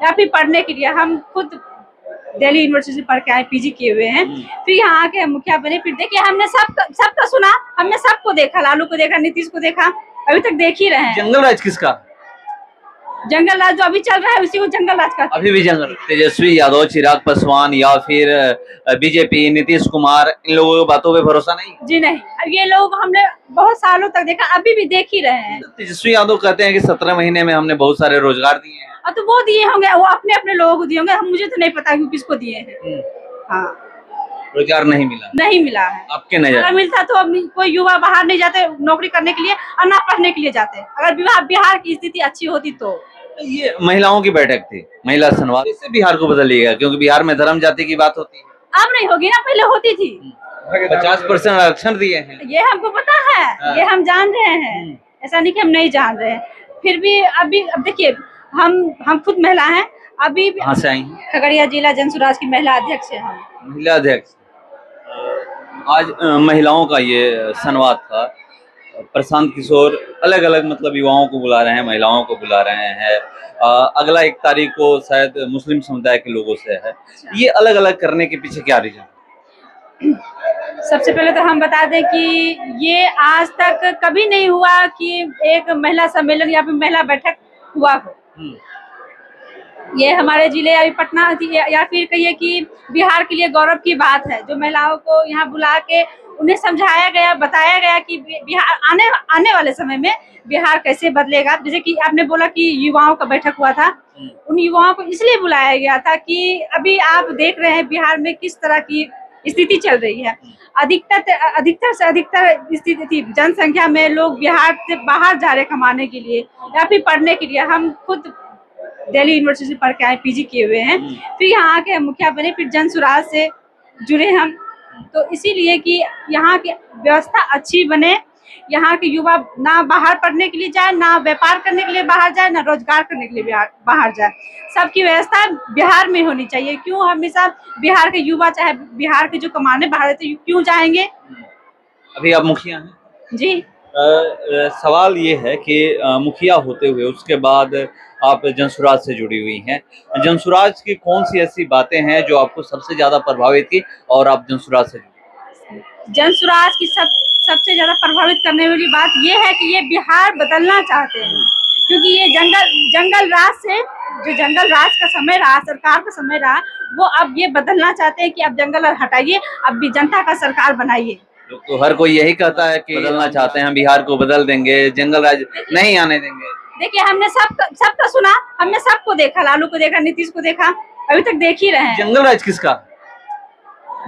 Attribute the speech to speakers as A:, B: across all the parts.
A: या फिर पढ़ने के लिए। हम खुद दिल्ली यूनिवर्सिटी पढ़ के आए, पीजी किए हुए हैं, फिर यहाँ आके हम मुखिया बने। फिर देखिए हमने सबका सुना, हमने सबको देखा, लालू को देखा, नीतीश को देखा, अभी तक देख ही रहे हैं।
B: जंगल राज किसका?
A: जंगल राज जो अभी चल रहा है उसी को जंगल राज का।
B: अभी भी जंगल तेजस्वी यादव, चिराग पासवान या फिर बीजेपी, नीतीश कुमार, इन लोगों की बातों पे भरोसा नहीं?
A: जी नहीं, अब ये लोग हमने बहुत सालों तक देखा, अभी भी देख ही रहे हैं।
B: तेजस्वी यादव कहते हैं कि 17 महीने में हमने बहुत सारे रोजगार दिए हैं।
A: तो वो दिए होंगे, वो अपने अपने लोगों को दिए होंगे, हम मुझे तो नहीं पता कि किसको दिए हैं। हाँ,
B: रोजगार नहीं मिला?
A: नहीं मिला है।
B: आपके नजर
A: अगर मिलता तो अब कोई युवा बाहर नहीं जाते नौकरी करने के लिए और ना पढ़ने के लिए जाते। अगर बिहार की स्थिति अच्छी होती तो।
B: ये महिलाओं की बैठक थी, महिला संवाद, इससे बिहार को बदल लिएगा क्योंकि बिहार में धर्म जाति की बात होती है।
A: अब नहीं होगी ना, पहले होती थी।
B: 50% आरक्षण दिए हैं,
A: ये हमको पता है, ये हम जान रहे हैं, ऐसा नहीं कि हम नहीं जान रहे हैं। फिर भी अब देखिए हम खुद महिला हैं। अभी
B: कहाँ से आई?
A: खगड़िया जिला जनसुराज की महिला अध्यक्ष है हम।
B: महिला अध्यक्ष। आज महिलाओं का ये संवाद था। प्रशांत किशोर अलग अलग मतलब युवाओं को बुला रहे हैं, महिलाओं को बुला रहे हैं। अगला 1 तारीख को शायद मुस्लिम समुदाय के लोगों से है। ये अलग अलग करने के पीछे क्या रीजन?
A: सबसे पहले तो हम बता दें कि ये आज तक कभी नहीं हुआ कि एक महिला सम्मेलन या फिर महिला बैठक हुआ हो। ये हमारे जिले या पटना या फिर कहिए कि बिहार के लिए गौरव की बात है, जो महिलाओं को यहाँ बुला के उन्हें समझाया गया, बताया गया कि बिहार आने वाले समय में बिहार कैसे बदलेगा। जैसे कि आपने बोला कि युवाओं का बैठक हुआ था, उन युवाओं को इसलिए बुलाया गया था कि अभी आप देख रहे हैं बिहार में किस तरह की स्थिति चल रही है। अधिकतर से अधिकतर स्थिति जनसंख्या में लोग बिहार से बाहर जा रहे कमाने के लिए या फिर पढ़ने के लिए। हम खुद दिल्ली यूनिवर्सिटी पढ़ के आए, पीजी किए हुए हैं, फिर यहाँ आके हम मुखिया बने, फिर जनसुराज से जुड़े हम। तो इसीलिए कि यहाँ की व्यवस्था अच्छी बने, यहाँ के युवा ना बाहर पढ़ने के लिए जाए, ना व्यापार करने के लिए बाहर जाए, ना रोजगार करने के लिए बाहर जाए। सबकी व्यवस्था बिहार में होनी चाहिए। क्यों हमेशा बिहार के युवा, चाहे बिहार के जो कमाने बाहर रहते, क्यों जाएंगे?
B: अभी आप मुखिया हैं?
A: जी।
B: सवाल ये है कि मुखिया होते हुए उसके बाद आप जनसुराज से जुड़ी हुई हैं। जनसुराज की कौन सी ऐसी बातें हैं जो आपको सबसे ज्यादा प्रभावित की और आप जनसुराज से जुड़ी?
A: जनसुराज की सबसे ज्यादा प्रभावित करने वाली बात ये है कि ये बिहार बदलना चाहते हैं। क्योंकि ये जंगल राज से, जो जंगल राज का समय रहा, सरकार का समय रहा, वो अब ये बदलना चाहते हैं कि अब जंगल हटाइए, अब भी जनता का सरकार बनाइए।
B: तो हर कोई यही कहता है कि बदलना चाहते हैं, बिहार को बदल देंगे, जंगल राज नहीं आने देंगे।
A: देखिए हमने सबका सुना, हमने सबको देखा, लालू को देखा, नीतीश को देखा, अभी तक देख ही रहे हैं।
B: जंगल राज किसका?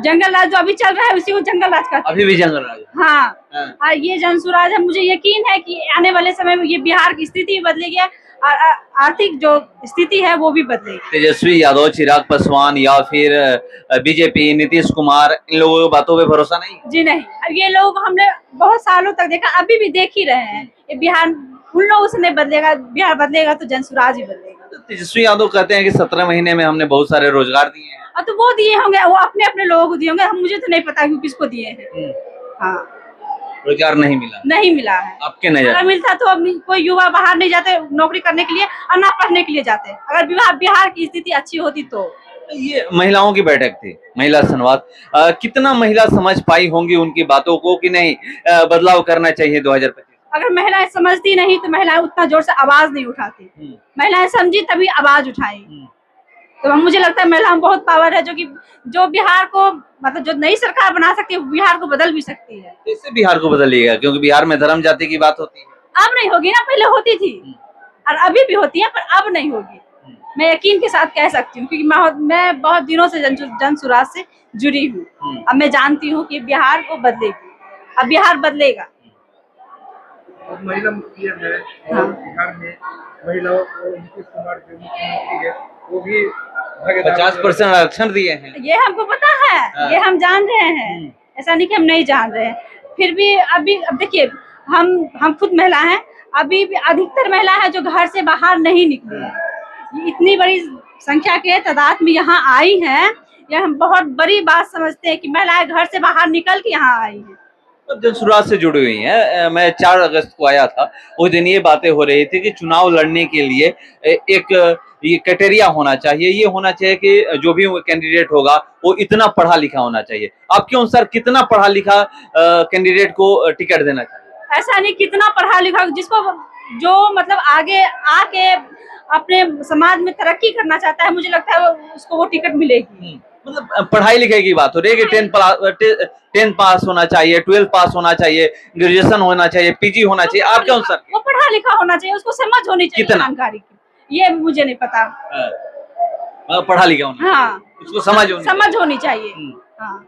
A: जंगल राज जो अभी चल रहा है उसी को जंगल राज का।
B: अभी भी जंगल राज?
A: हाँ। और ये जनसुराज है, मुझे यकीन है कि आने वाले समय में ये बिहार की स्थिति बदलेगी और आर्थिक जो स्थिति है वो भी बदलेगी।
B: तेजस्वी यादव, चिराग पासवान या फिर बीजेपी, नीतीश कुमार, इन लोगों की बातों पे भरोसा नहीं?
A: जी नहीं, अब ये लोग हमने बहुत सालों तक देखा, अभी भी देख ही रहे हैं। ये बिहार उन लोगों से नहीं बदलेगा, बिहार बदलेगा तो जनसुराज ही बदलेगा।
B: तेजस्वी यादव कहते हैं कि 17 महीने में हमने बहुत सारे रोजगार दिए हैं।
A: तो वो दिए होंगे, वो अपने अपने लोगों को दिए होंगे, हम मुझे तो नहीं पता कि किसको दिए हैं। हाँ,
B: रोजगार नहीं मिला?
A: नहीं मिला है।
B: आपके नजर?
A: अगर मिलता तो अब कोई युवा बाहर नहीं जाते नौकरी करने के लिए और ना पढ़ने के लिए जाते। अगर बिहार की स्थिति अच्छी होती तो।
B: ये महिलाओं की बैठक थी, महिला संवाद। कितना महिला समझ पाई होंगी उनकी बातों को कि नहीं बदलाव करना चाहिए 2025? अगर
A: महिलाएं समझती नहीं तो महिलाएं उतना जोर से आवाज नहीं उठाती। महिलाएं समझी तभी आवाज उठाई। तो मुझे लगता है महिलाओं में बहुत पावर है, जो बिहार को मतलब जो नई सरकार बना सकती है, बिहार को बदल भी सकती है।
B: इससे बिहार को बदल लिएगा क्योंकि बिहार में धर्म जाति की बात होती है।
A: अब नहीं होगी ना, पहले होती थी और अभी भी होती है, पर अब नहीं होगी। मैं यकीन के साथ कह सकती हूँ क्योंकि मैं बहुत दिनों से जनसुराज से जुड़ी हूँ। अब मैं जानती हूँ कि बिहार को बदलेगी, अब बिहार बदलेगा।
C: महिला मुखिया है और बिहार में महिलाओं को नीतीश कुमार जो मुख्यमंत्री है वो भी
B: 50% आरक्षण दिए हैं।
A: ये हमको पता है, ये हम जान रहे हैं, ऐसा नहीं कि हम नहीं जान रहे हैं। फिर भी अब देखिए हम खुद महिला हैं, अभी भी अधिकतर महिला है जो घर से बाहर नहीं निकली है। इतनी बड़ी संख्या के तादाद में यहाँ आई है, यह हम बहुत बड़ी बात समझते हैं कि महिलाएं घर से बाहर निकल के यहाँ आई है।
B: जन शुरुआत से जुड़ी हुई हैं। मैं 4 अगस्त को आया था, उस दिन ये बातें हो रही थी कि चुनाव लड़ने के लिए एक ये क्राइटेरिया होना चाहिए, ये होना चाहिए कि जो भी कैंडिडेट होगा वो इतना पढ़ा लिखा होना चाहिए। आपके अनुसार कितना पढ़ा लिखा कैंडिडेट को टिकट देना चाहिए?
A: ऐसा नहीं कितना पढ़ा लिखा, जिसको जो मतलब आगे आके अपने समाज में तरक्की करना चाहता है, मुझे लगता है उसको वो टिकट मिलेगी।
B: मतलब पढ़ाई लिखाई की बात हो रही है कि 10 पास होना चाहिए, 12 पास होना चाहिए, ग्रेजुएशन होना चाहिए, पीजी होना चाहिए, आपके अनुसार?
A: वो पढ़ा लिखा होना चाहिए, उसको समझ होनी चाहिए
B: कितना?
A: जानकारी की, ये मुझे नहीं पता।
B: पढ़ा लिखा होना,
A: हाँ,
B: उसको समझ होनी
A: समझ होनी चाहिए।
B: हम्म।
A: हाँ।